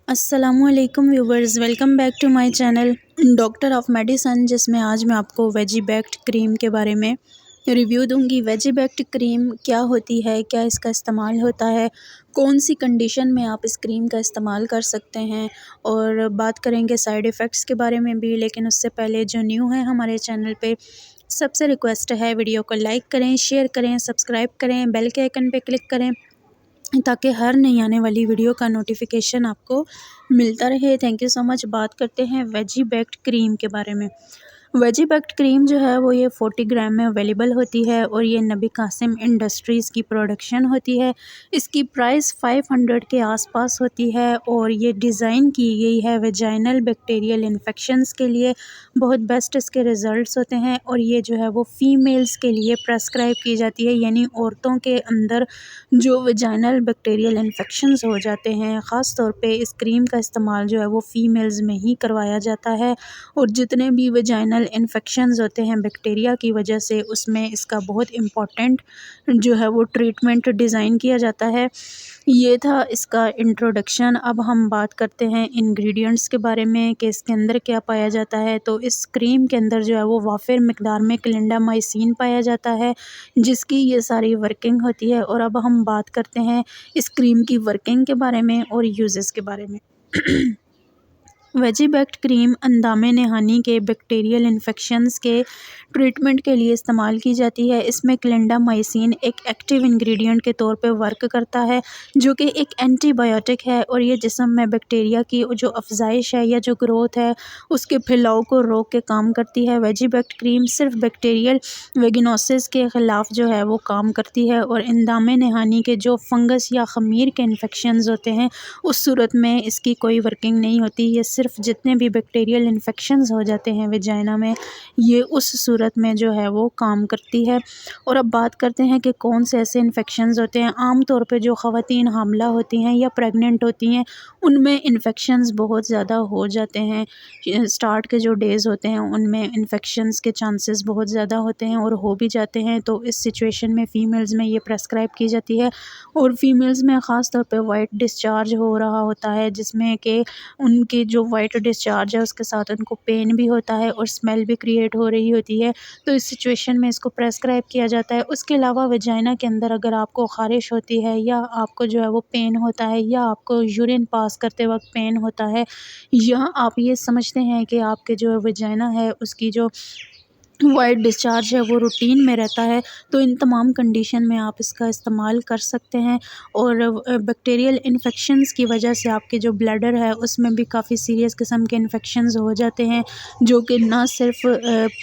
अस्सलामुअलैकुम viewers, welcome back to my channel doctor of medicine, जिसमें आज मैं आपको वेजिबैक्ट क्रीम के बारे में रिव्यू दूंगी। वेजिबैक्ट क्रीम क्या होती है, क्या इसका इस्तेमाल होता है, कौन सी कंडीशन में आप इस क्रीम का इस्तेमाल कर सकते हैं, और बात करेंगे साइड इफ़ेक्ट्स के बारे में भी। लेकिन उससे पहले जो न्यू है हमारे चैनल पे, सबसे रिक्वेस्ट है वीडियो को लाइक करें, शेयर करें, सब्सक्राइब करें, बेल के आइकन पे क्लिक करें ताकि हर नई आने वाली वीडियो का नोटिफिकेशन आपको मिलता रहे। Thank you so much. बात करते हैं वेजिबैक्ट क्रीम के बारे में। वेजिबैक्ट क्रीम जो है वो ये 40 ग्राम में अवेलेबल होती है और ये नबी कासिम इंडस्ट्रीज़ की प्रोडक्शन होती है। इसकी प्राइस 500 के आसपास होती है और ये डिज़ाइन की गई है वेजाइनल बैक्टीरियल इन्फेक्शंस के लिए। बहुत बेस्ट इसके रिज़ल्ट्स होते हैं और ये जो है वो फ़ीमेल्स के लिए प्रेस्क्राइब की जाती है, यानी औरतों के अंदर जो वेजाइनल बैक्टीरियल इन्फेक्शंस हो जाते हैं, ख़ास तौर पे इस क्रीम का इस्तेमाल जो है वो फ़ीमेल्स में ही करवाया जाता है। और जितने भी वेजाइनल इन्फेक्शंस होते हैं बैक्टीरिया की वजह से, उसमें इसका बहुत इम्पोर्टेंट जो है वो ट्रीटमेंट डिज़ाइन किया जाता है। ये था इसका इंट्रोडक्शन। अब हम बात करते हैं इंग्रेडिएंट्स के बारे में कि इसके अंदर क्या पाया जाता है। तो इस क्रीम के अंदर जो है वो वाफिर मिकदार में क्लिंडामाइसिन पाया जाता है, जिसकी ये सारी वर्किंग होती है। और अब हम बात करते हैं इस क्रीम की वर्किंग के बारे में और यूजेस के बारे में। वेजिबैक्ट क्रीम अंदामे नहानी के बैक्टीरियल इन्फेक्शंस के ट्रीटमेंट के लिए इस्तेमाल की जाती है। इसमें क्लिंडामाइसिन एक एक्टिव इंग्रेडिएंट के तौर पे वर्क करता है, जो कि एक एंटीबायोटिक है और ये जिस्म में बैक्टीरिया की जो अफजाइश है या जो ग्रोथ है उसके फैलाव को रोक के काम करती है। वेजिबैक्ट क्रीम सिर्फ बैक्टीरियल वेगिनोसिस के ख़िलाफ़ जो है वो काम करती है और अंदामे नहानी के जो फंगस या ख़मीर के इन्फेक्शंस होते हैं उस सूरत में इसकी कोई वर्किंग नहीं होती। ये सिर्फ जितने भी बैक्टीरियल इन्फेक्शंस हो जाते हैं वेजाइना में, ये उस सूरत में जो है वो काम करती है। और अब बात करते हैं कि कौन से ऐसे इन्फेक्शंस होते हैं। आम तौर पे जो ख़वातीन हामला होती हैं या प्रेग्नेंट होती हैं, उनमें इन्फेक्शंस बहुत ज़्यादा हो जाते हैं। स्टार्ट के जो डेज़ होते हैं उनमें इन्फेक्शंस के चांसेस बहुत ज़्यादा होते हैं और हो भी जाते हैं। तो इस सिचुएशन में फ़ीमेल्स में ये प्रेस्क्राइब की जाती है और फीमेल्स में ख़ास तौर पे वाइट डिस्चार्ज हो रहा होता है, जिसमें कि उनकी जो वाइट डिस्चार्ज है उसके साथ उनको पेन भी होता है और स्मेल भी क्रिएट हो रही होती है। तो इस सिचुएशन में इसको प्रेस्क्राइब किया जाता है। उसके अलावा वजाइना के अंदर अगर आपको ख़ारिश होती है या आपको जो है वो पेन होता है या आपको यूरिन पास करते वक्त पेन होता है, या आप ये समझते हैं कि आपके जो वजाइना है उसकी जो वाइट डिस्चार्ज है वो रूटीन में रहता है, तो इन तमाम कंडीशन में आप इसका इस्तेमाल कर सकते हैं। और बैक्टीरियल इन्फेक्शंस की वजह से आपके जो ब्लैडर है उसमें भी काफ़ी सीरियस किस्म के इन्फेक्शंस हो जाते हैं, जो कि ना सिर्फ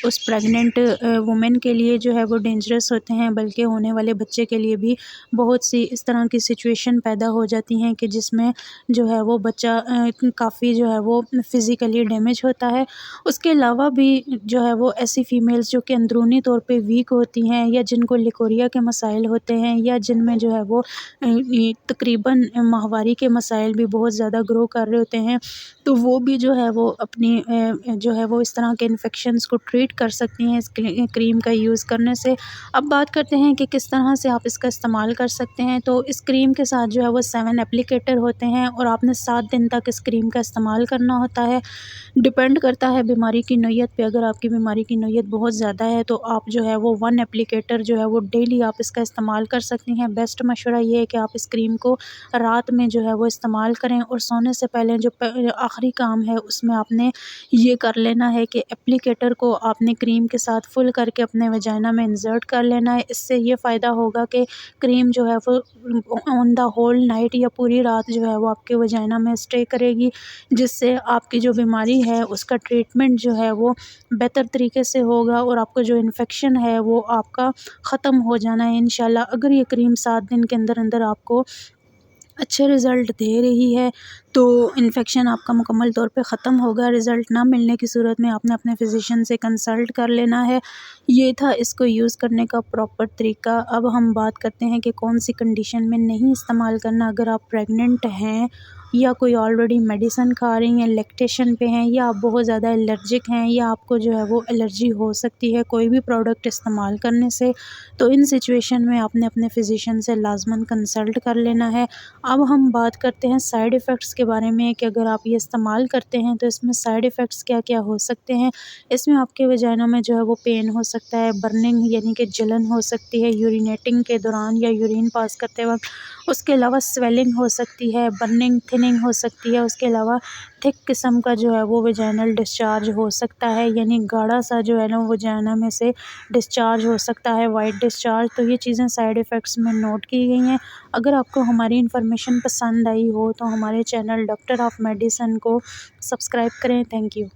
उस प्रेग्नेंट वुमेन के लिए जो है वो डेंजरस होते हैं, बल्कि होने वाले बच्चे के लिए भी बहुत सी इस तरह की सिचुएशन पैदा हो जाती हैं कि जिसमें जो है वो बच्चा काफ़ी जो है वो फ़िज़िकली डैमेज होता है। उसके अलावा भी जो है वो ऐसी फ़ीमेल्स जो कि अंदरूनी तौर पे वीक होती हैं या जिनको लिकोरिया के मसाइल होते हैं या जिनमें जो है वो तकरीबन माहवारी के मसाइल भी बहुत ज़्यादा ग्रो कर रहे होते हैं, तो वो भी जो है वो अपनी जो है वो इस तरह के इन्फेक्शंस को ट्रीट कर सकती हैं इस क्रीम का यूज़ करने से। अब बात करते हैं कि किस तरह से आप इसका इस्तेमाल कर सकते हैं। तो इस क्रीम के साथ जो है वो 7 एप्लीकेटर होते हैं और आपने 7 दिन तक इस क्रीम का इस्तेमाल करना होता है। डिपेंड करता है बीमारी की नौइयत पे। अगर आपकी बीमारी की नौइयत बहुत ज़्यादा है तो आप जो है वो 1 एप्लीकेटर जो है वो डेली आप इसका इस्तेमाल कर सकती हैं। बेस्ट मशवरा ये है कि आप इस क्रीम को रात में जो है वो इस्तेमाल करें और सोने से पहले जो आखिरी काम है उसमें आपने ये कर लेना है कि एप्लीकेटर को आपने क्रीम के साथ फुल करके अपने वजाइना में इंसर्ट कर लेना है। इससे ये फ़ायदा होगा कि क्रीम जो है वो ऑन द होल नाइट या पूरी रात जो है वो आपके वजाइना में स्टे करेगी, जिससे आपकी जो बीमारी है उसका ट्रीटमेंट जो है वो बेहतर तरीके से होगा और आपका जो इन्फेक्शन है वो आपका ख़त्म हो जाना है इंशाल्लाह। अगर ये क्रीम 7 दिन के अंदर अंदर आपको अच्छे रिज़ल्ट दे रही है तो इन्फेक्शन आपका मुकम्मल तौर पे ख़त्म होगा। रिज़ल्ट ना मिलने की सूरत में आपने अपने फ़िज़िशियन से कंसल्ट कर लेना है। ये था इसको यूज़ करने का प्रॉपर तरीका। अब हम बात करते हैं कि कौन सी कंडीशन में नहीं इस्तेमाल करना। अगर आप प्रेग्नेंट हैं या कोई ऑलरेडी मेडिसिन खा रही हैं, लैक्टेशन पे हैं, या आप बहुत ज़्यादा एलर्जिक हैं, या आपको जो है वो एलर्जी हो सकती है कोई भी प्रोडक्ट इस्तेमाल करने से, तो इन सिचुएशन में आपने अपने फिजिशियन से लाजमन कंसल्ट कर लेना है। अब हम बात करते हैं साइड इफ़ेक्ट्स के बारे में कि अगर आप ये इस्तेमाल करते हैं तो इसमें साइड इफ़ेक्ट्स क्या क्या हो सकते हैं। इसमें आपके वजाइना में जो है वो पेन हो सकता है, बर्निंग यानी कि जलन हो सकती है यूरिनेटिंग के दौरान या यूरिन पास करते वक्त। उसके अलावा स्वेलिंग हो सकती है, बर्निंग, थिनिंग हो सकती है। उसके अलावा थिक किस्म का जो है वो वजाइनल डिस्चार्ज हो सकता है, यानी गाढ़ा सा जो है ना वजाइना में से डिस्चार्ज हो सकता है, वाइट डिस्चार्ज। तो ये चीज़ें साइड इफ़ेक्ट्स में नोट की गई हैं। अगर आपको हमारी इन्फॉर्मेशन पसंद आई हो तो हमारे चैनल डॉक्टर ऑफ मेडिसिन को सब्सक्राइब करें। Thank you.